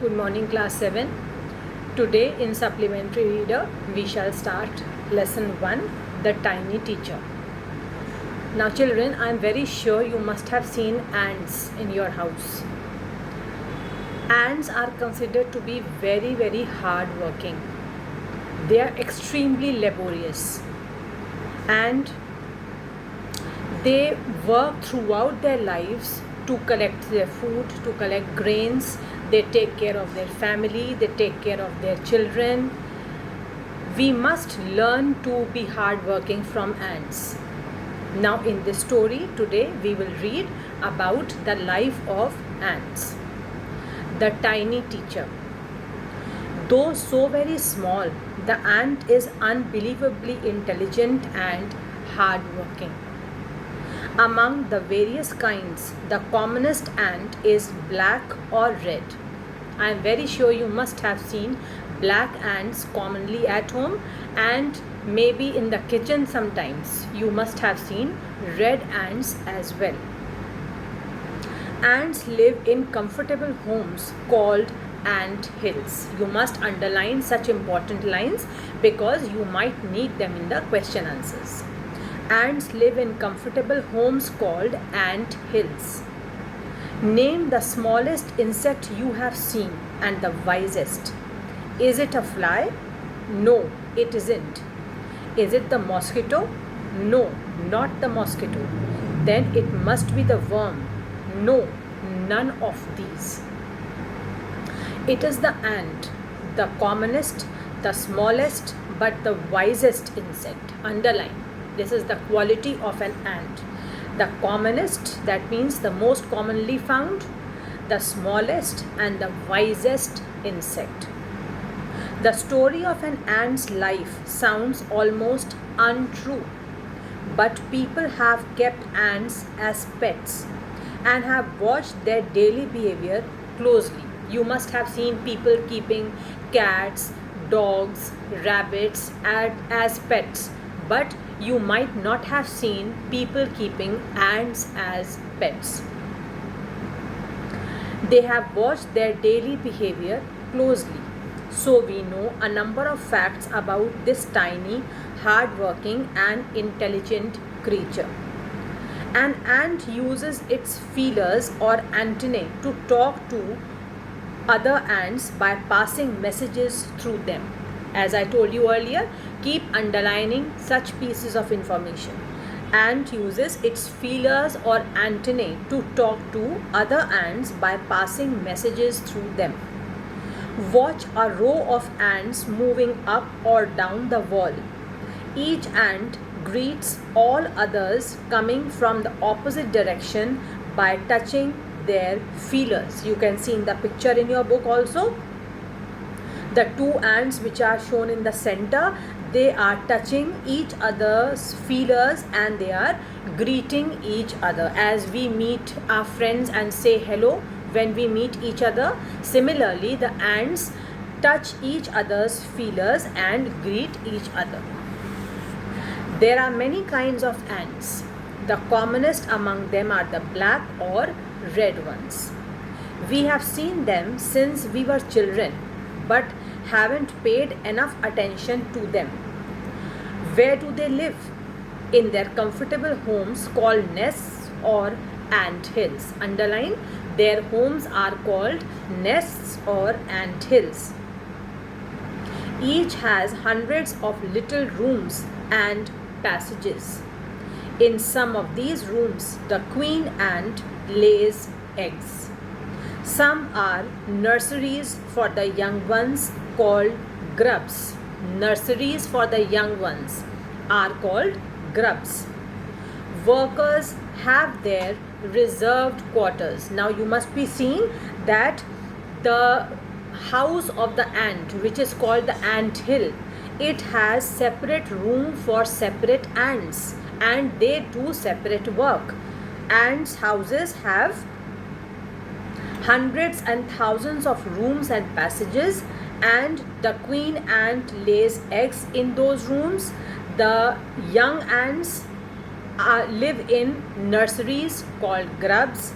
Good morning, class 7. Today in supplementary reader we shall start lesson 1, The Tiny Teacher. Now children, I am very sure you must have seen ants in your house. Ants are considered to be very hard working. They are extremely laborious and they work throughout their lives to collect their food, to collect grains. They take care of their family, they take care of their children. We must learn to be hardworking from ants. Now in this story today we will read about the life of ants. The Tiny Teacher. Though so very small, the ant is unbelievably intelligent and hardworking. Among the various kinds, the commonest ant is black or red. I am very sure you must have seen black ants commonly at home, and maybe in the kitchen sometimes you must have seen red ants as well. Ants live in comfortable homes called ant hills. You must underline such important lines because you might need them in the question answers. Ants live in comfortable homes called ant hills. Name the smallest insect you have seen and the wisest. Is it a fly? No, it isn't. Is it the mosquito? No, not the mosquito. Then it must be the worm. No, none of these. It is the ant, the commonest, the smallest, but the wisest insect. Underline. This is the quality of an ant. The commonest, that means the most commonly found, the smallest and the wisest insect. The story of an ant's life sounds almost untrue, but people have kept ants as pets and have watched their daily behavior closely. You must have seen people keeping cats, dogs, rabbits as pets, but you might not have seen people keeping ants as pets. They have watched their daily behavior closely, so we know a number of facts about this tiny, hard-working and intelligent creature. An ant uses its feelers or antennae to talk to other ants by passing messages through them. As I told you earlier, keep underlining such pieces of information. Ant uses its feelers or antennae to talk to other ants by passing messages through them. Watch a row of ants moving up or down the wall. Each ant greets all others coming from the opposite direction by touching their feelers. You can see in the picture in your book also. The two ants which are shown in the center, they are touching each other's feelers and they are greeting each other. As we meet our friends and say hello when we meet each other, similarly the ants touch each other's feelers and greet each other. There are many kinds of ants. The commonest among them are the black or red ones. We have seen them since we were children, but haven't paid enough attention to them. Where do they live? In their comfortable homes called nests or ant hills. Underline, their homes are called nests or ant hills. Each has hundreds of little rooms and passages. In some of these rooms, the queen ant lays eggs. Some are nurseries for the young ones called grubs. Nurseries for the young ones are called grubs. Workers have their reserved quarters. Now you must be seeing that the house of the ant, which is called the ant hill, it has separate room for separate ants and they do separate work. Ants' houses have hundreds and thousands of rooms and passages, and the queen ant lays eggs in those rooms. The young ants live in nurseries called grubs.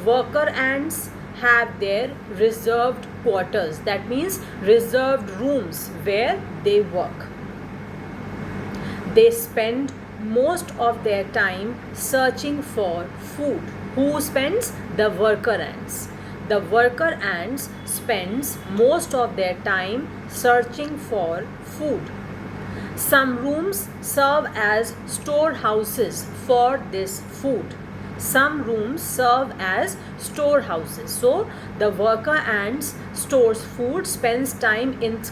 Worker ants have their reserved quarters. That means reserved rooms where they work. They spend most of their time searching for food. Who spends? The worker ants. The worker ants spends most of their time searching for food. Some rooms serve as storehouses for this food. Some rooms serve as storehouses. So the worker ants stores food, spends time in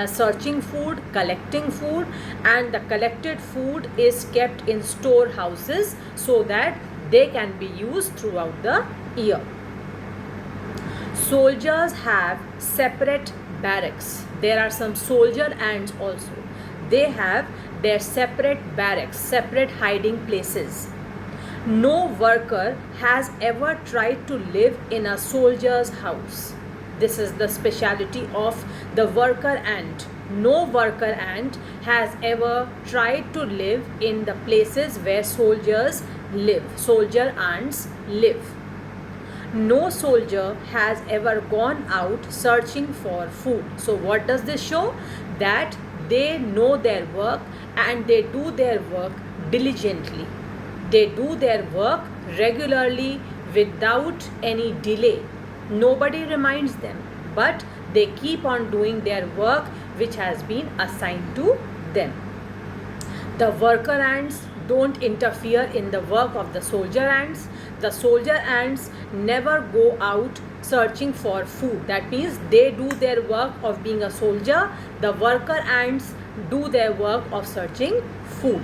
searching food, collecting food, and the collected food is kept in storehouses so that they can be used throughout the year. Soldiers have separate barracks. There are some soldier ants also. They have their separate barracks, separate hiding places. No worker has ever tried to live in a soldier's house. This is the speciality of the worker ant. No worker ant has ever tried to live in the places where soldiers live. Soldier ants live. No soldier has ever gone out searching for food. So what does this show? That they know their work and they do their work diligently. They do their work regularly without any delay. Nobody reminds them, but they keep on doing their work which has been assigned to them. The worker ants don't interfere in the work of the soldier ants. The soldier ants never go out searching for food. That means they do their work of being a soldier. The worker ants do their work of searching food.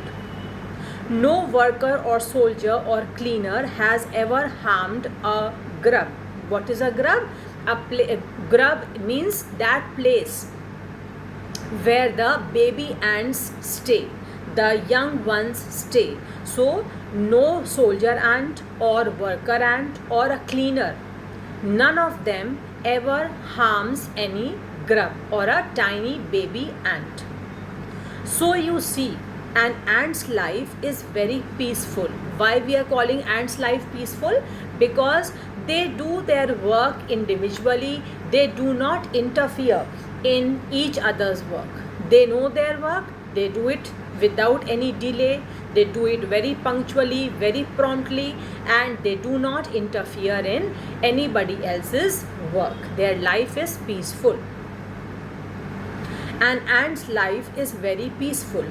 No worker or soldier or cleaner has ever harmed a grub. What is a grub? A grub means that place where the baby ants stay, the young ones stay. So no soldier ant or worker ant or a cleaner, none of them ever harms any grub or a tiny baby ant. So you see, an ant's life is very peaceful. Why we are calling ants' life peaceful? Because they do their work individually. They do not interfere in each other's work. They know their work. They do it without any delay. They do it very punctually, very promptly, and they do not interfere in anybody else's work. Their life is peaceful. An ant's life is very peaceful.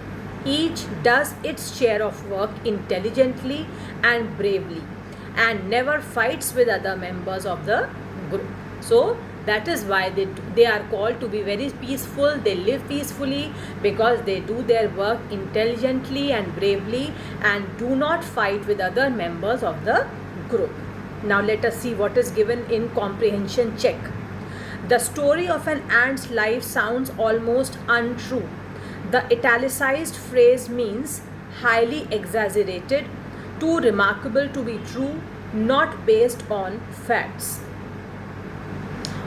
Each does its share of work intelligently and bravely and never fights with other members of the group. So that is why they are called to be very peaceful. They live peacefully because they do their work intelligently and bravely and do not fight with other members of the group. Now let us see what is given in comprehension check. The story of an ant's life sounds almost untrue. The italicized phrase means highly exaggerated, too remarkable to be true, not based on facts.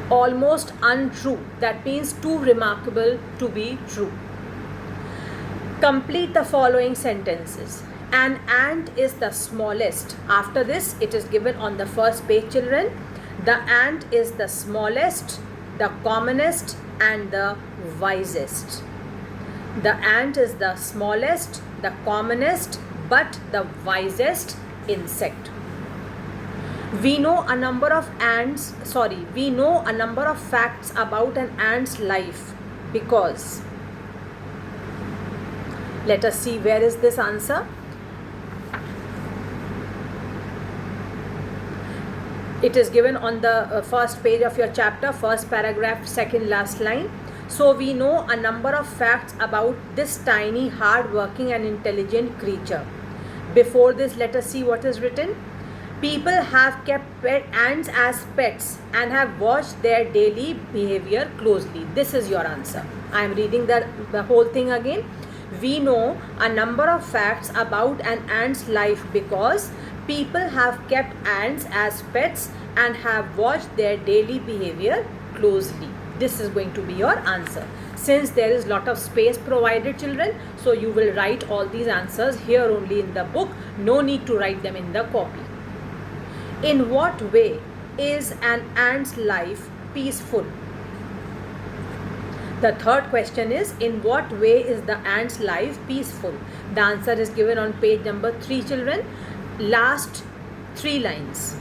Almost untrue, that means too remarkable to be true. Complete the following sentences. An ant is the smallest. After this, it is given on the first page, children. The ant is the smallest, the commonest, and the wisest. The ant is the smallest, the commonest, but the wisest insect. We know a number of facts about an ant's life because, let us see where is this answer. It is given on the first page of your chapter, first paragraph, second last line. So we know a number of facts about this tiny, hard-working and intelligent creature. Before this, let us see what is written. People have kept ants as pets and have watched their daily behavior closely. This is your answer. I am reading the whole thing again. We know a number of facts about an ant's life because people have kept ants as pets and have watched their daily behavior closely. This is going to be your answer. Since there is lot of space provided, children, so you will write all these answers here only in the book. No need to write them in the copy. In what way is an ant's life peaceful? The third question is, in what way is the ant's life peaceful? The answer is given on page number 3, children. Last 3 lines.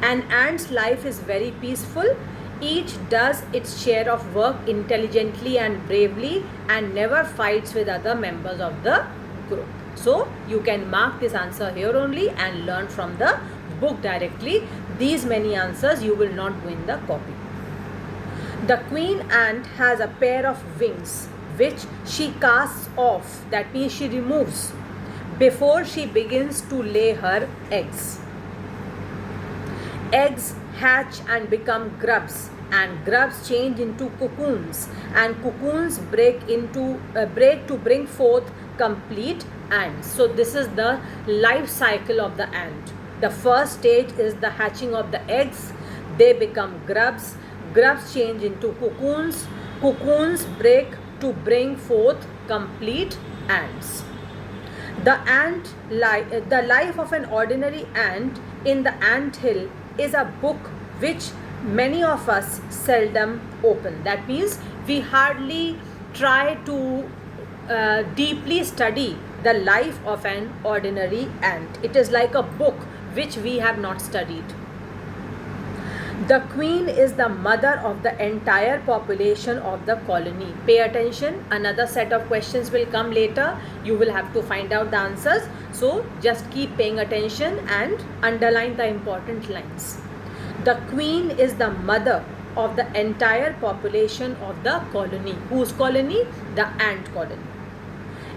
An ant's life is very peaceful. Each does its share of work intelligently and bravely and never fights with other members of the group. So you can mark this answer here only and learn from the book directly. These many answers you will not do in the copy. The queen ant has a pair of wings which she casts off, that means she removes, before she begins to lay her eggs. Eggs hatch and become grubs, and grubs change into cocoons, and cocoons break to bring forth complete ants. So this is the life cycle of the ant. The first stage is the hatching of the eggs. They become grubs. Grubs change into cocoons. Cocoons break to bring forth complete ants. The life of an ordinary ant in the anthill is a book which many of us seldom open. That means we hardly try to deeply study the life of an ordinary ant. It is like a book which we have not studied. The queen is the mother of the entire population of the colony. Pay attention. Another set of questions will come later. You will have to find out the answers. So just keep paying attention and underline the important lines. The queen is the mother of the entire population of the colony. Whose colony? The ant colony.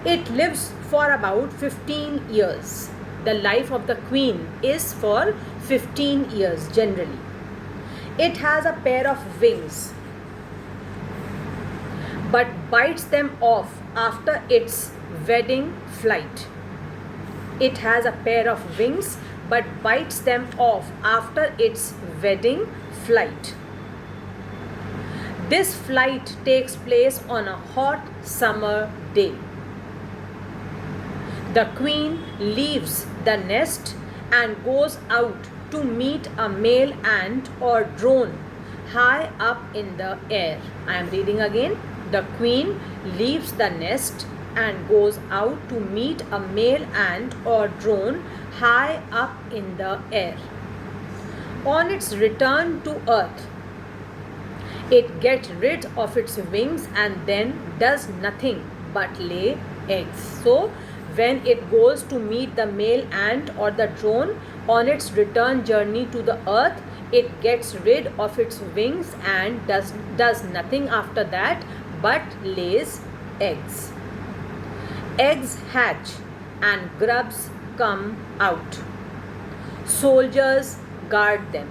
It lives for about 15 years. The life of the queen is for 15 years generally. It has a pair of wings but bites them off after its wedding flight. It has a pair of wings but bites them off after its wedding flight. This flight takes place on a hot summer day. The queen leaves the nest and goes out to meet a male ant or drone high up in the air. I am reading again. The queen leaves the nest and goes out to meet a male ant or drone high up in the air. On its return to earth, it gets rid of its wings and then does nothing but lay eggs. So when it goes to meet the male ant or the drone on its return journey to the earth, it gets rid of its wings and does nothing after that but lays eggs. Eggs hatch and grubs come out. Soldiers guard them.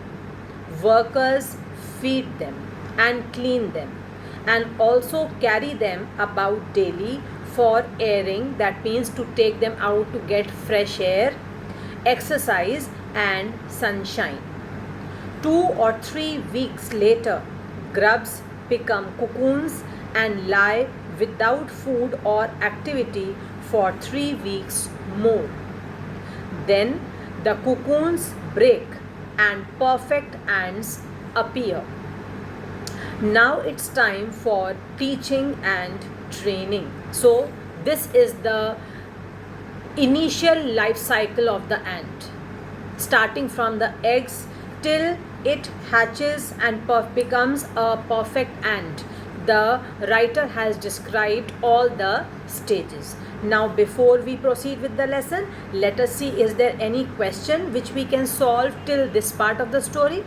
Workers feed them and clean them and also carry them about daily for airing, that means to take them out to get fresh air, exercise and sunshine. 2 or 3 weeks later, grubs become cocoons and lie without food or activity for 3 weeks more. Then the cocoons break and perfect ants appear. Now it's time for teaching and training. So this is the initial life cycle of the ant, starting from the eggs till it hatches and becomes a perfect ant. The writer has described all the stages. Now before we proceed with the lesson, let us see, is there any question which we can solve till this part of the story?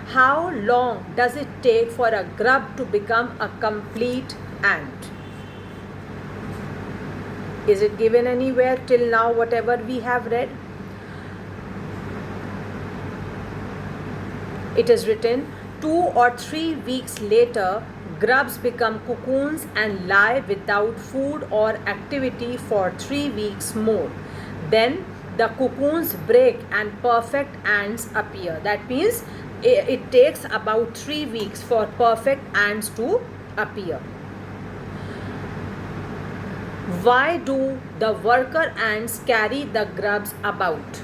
How long does it take for a grub to become a complete ant? Is it given anywhere till now, whatever we have read? It is written 2 or 3 weeks later, grubs become cocoons and lie without food or activity for 3 weeks more. Then the cocoons break and perfect ants appear. That means it takes about 3 weeks for perfect ants to appear. Why do the worker ants carry the grubs about?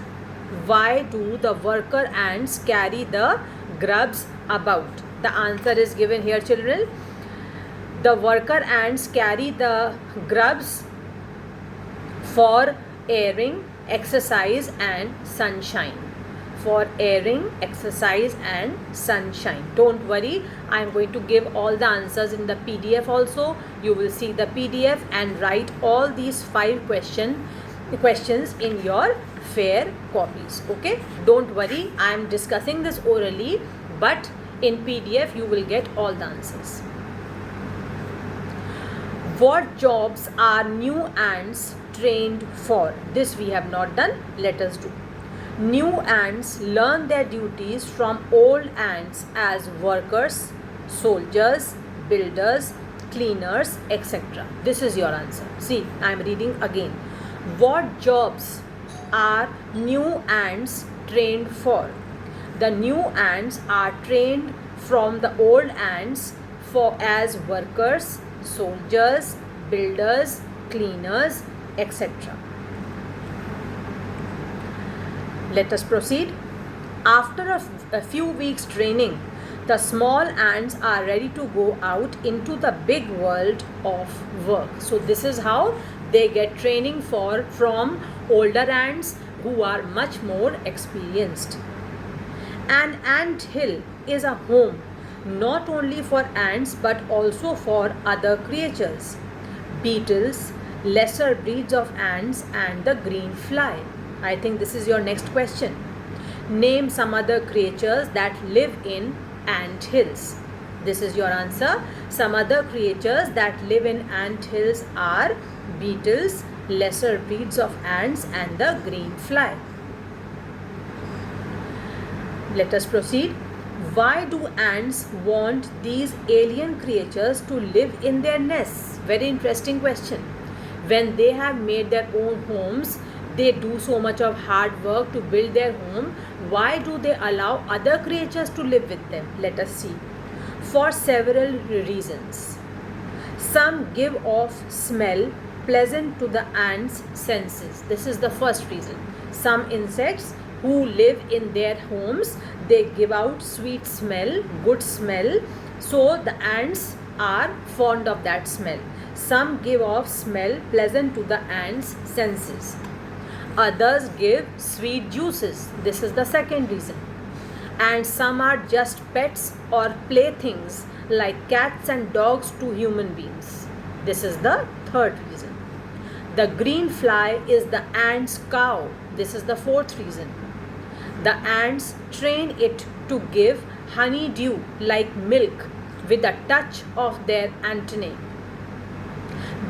Why do the worker ants carry the grubs about? The answer is given here, children. The worker ants carry the grubs for airing, exercise and sunshine. For airing, exercise and sunshine. Don't worry, I am going to give all the answers in the PDF also. You will see the PDF and write all these 5 questions in your fair copies. Okay, don't worry, I am discussing this orally, but in PDF you will get all the answers. What jobs are new ants trained for? This we have not done. Let us do. New ants learn their duties from old ants as workers, soldiers, builders, cleaners, etc. This is your answer. See, I am reading again. What jobs are new ants trained for? The new ants are trained from the old ants for as workers, soldiers, builders, cleaners, etc. Let us proceed. After a few weeks training, the small ants are ready to go out into the big world of work. So this is how they get training from older ants who are much more experienced. An ant hill is a home not only for ants but also for other creatures, beetles, lesser breeds of ants and the green fly. I think this is your next question. Name some other creatures that live in ant hills. This is your answer. Some other creatures that live in ant hills are beetles, lesser breeds of ants and the green fly. Let us proceed. Why do ants want these alien creatures to live in their nests? Very interesting question. When they have made their own homes, they do so much of hard work to build their home. Why do they allow other creatures to live with them? Let us see. For several reasons. Some give off smell pleasant to the ants' senses. This is the first reason. Some insects who live in their homes, they give out sweet smell, good smell, so the ants are fond of that smell. Some give off smell pleasant to the ants' senses. Others give sweet juices. This is the second reason. And some are just pets or playthings like cats and dogs to human beings. This is the third reason. The green fly is the ant's cow. This is the fourth reason. The ants train it to give honeydew like milk with a touch of their antennae.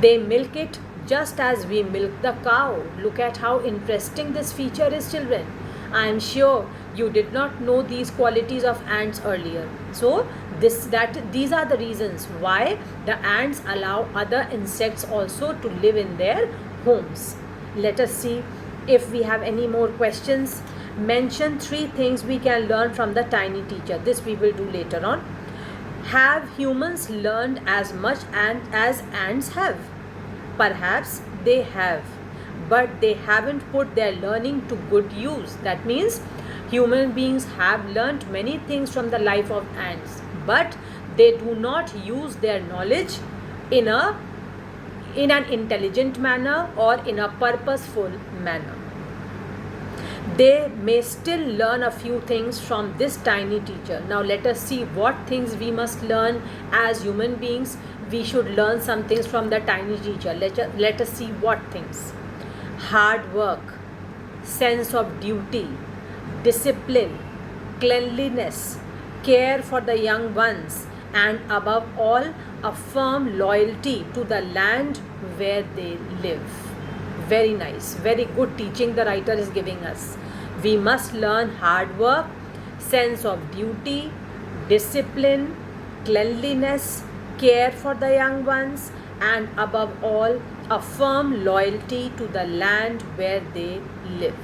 They milk it just as we milk the cow. Look at how interesting this feature is, children. I am sure you did not know these qualities of ants earlier. So these are the reasons why the ants allow other insects also to live in their homes. Let us see if we have any more questions. Mention 3 things we can learn from the tiny teacher. This we will do later on. Have humans learned as much as ants have? Perhaps they have, but they haven't put their learning to good use. That means human beings have learnt many things from the life of ants, but they do not use their knowledge in an intelligent manner or in a purposeful manner. They may still learn a few things from this tiny teacher. Now let us see what things we must learn as human beings. We should learn some things from the tiny teacher. Let us see what things. Hard work, sense of duty, discipline, cleanliness, care for the young ones, and above all, a firm loyalty to the land where they live. Very nice, very good teaching the writer is giving us. We must learn hard work, sense of duty, discipline, cleanliness, care for the young ones, and above all, a firm loyalty to the land where they live.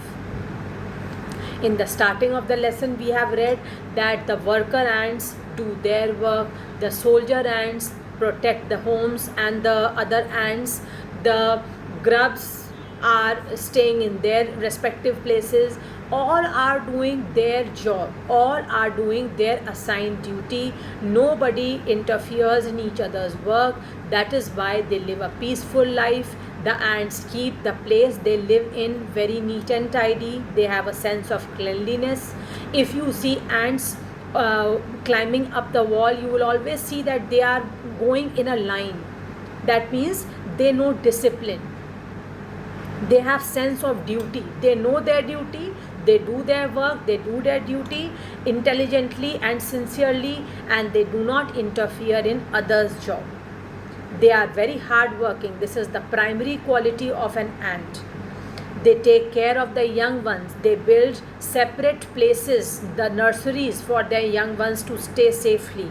In the starting of the lesson, we have read that the worker ants do their work, the soldier ants protect the homes, and the other ants, the grubs, are staying in their respective places. All are doing their job, all are doing their assigned duty. Nobody interferes in each other's work. That is why they live a peaceful life. The ants keep the place they live in very neat and tidy. They have a sense of cleanliness. If you see ants climbing up the wall, you will always see that they are going in a line. That means they know discipline. They have sense of duty. They know their duty. They do their work. They do their duty intelligently and sincerely, and they do not interfere in others' job. They are very hardworking. This is the primary quality of an ant. They take care of the young ones. They build separate places, the nurseries, for their young ones to stay safely.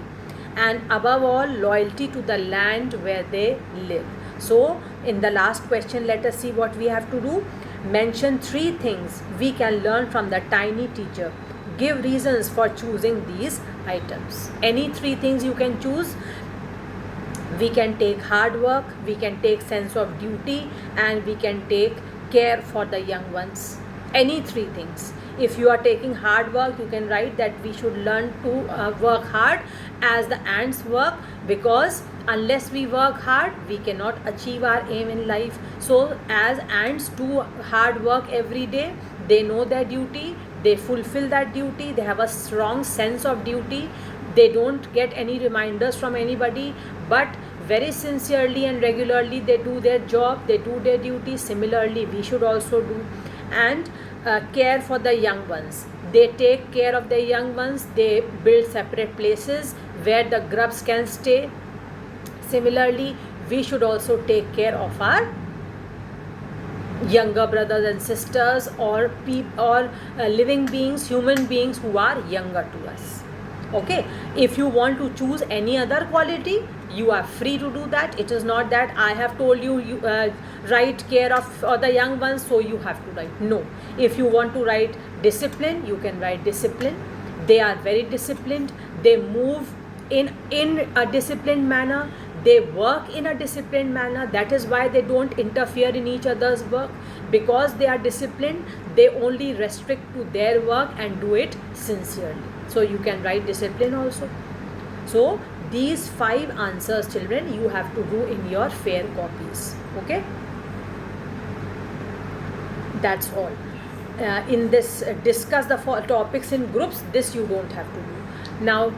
And above all, loyalty to the land where they live. So, in the last question, let us see what we have to do. Mention 3 things we can learn from the tiny teacher. Give reasons for choosing these items. Any 3 things you can choose. We can take hard work, we can take sense of duty, and we can take care for the young ones. Any 3 things. If you are taking hard work, you can write that we should learn to work hard as the ants work, because unless we work hard, we cannot achieve our aim in life. So as ants do hard work every day, they know their duty, they fulfill that duty, they have a strong sense of duty. They don't get any reminders from anybody, but very sincerely and regularly they do their job, they do their duty. Similarly, we should also do. And care for the young ones. They take care of the young ones. They build separate places where the grubs can stay. Similarly, we should also take care of our younger brothers and sisters, or living beings, human beings who are younger to us. Okay, if you want to choose any other quality, you are free to do that. It is not that I have told you, write care of the young ones, so you have to write. No, if you want to write discipline, you can write discipline. They are very disciplined. They move in a disciplined manner. They work in a disciplined manner. That is why they don't interfere in each other's work. Because they are disciplined, they only restrict to their work and do it sincerely. So you can write discipline also. So these 5 answers, children, you have to do in your fair copies. Okay, that's all. In this discuss the topics in groups, this you don't have to do. Now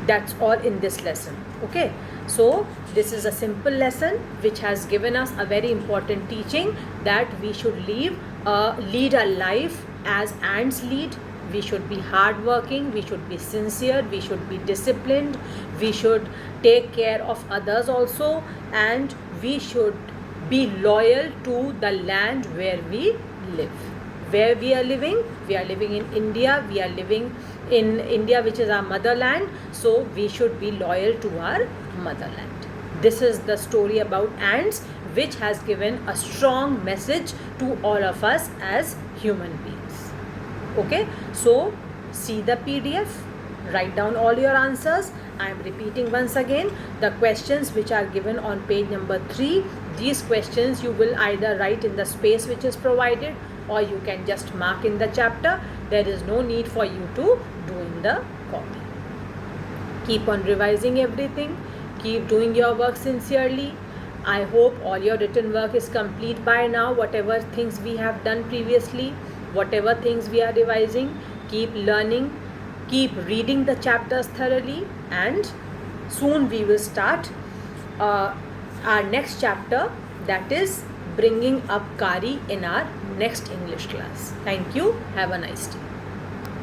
that's all in this lesson. Okay, so this is a simple lesson which has given us a very important teaching, that we should lead a life as ants lead. We should be hardworking, we should be sincere, we should be disciplined, we should take care of others also, and we should be loyal to the land where we live. Where we are living in India. We are living in India, which is our motherland, so we should be loyal to our motherland. This is the story about ants, which has given a strong message to all of us as human beings. Okay, so see the PDF, write down all your answers. I am repeating once again the questions which are given on page number 3. These questions you will either write in the space which is provided, or you can just mark in the chapter. There is no need for you to do in the copy. Keep on revising everything. Keep doing your work sincerely. I hope all your written work is complete by now. Whatever things we have done previously, whatever things we are revising, keep learning, keep reading the chapters thoroughly, and soon we will start our next chapter, that is bringing up Kari, in our next English class. Thank you. Have a nice day.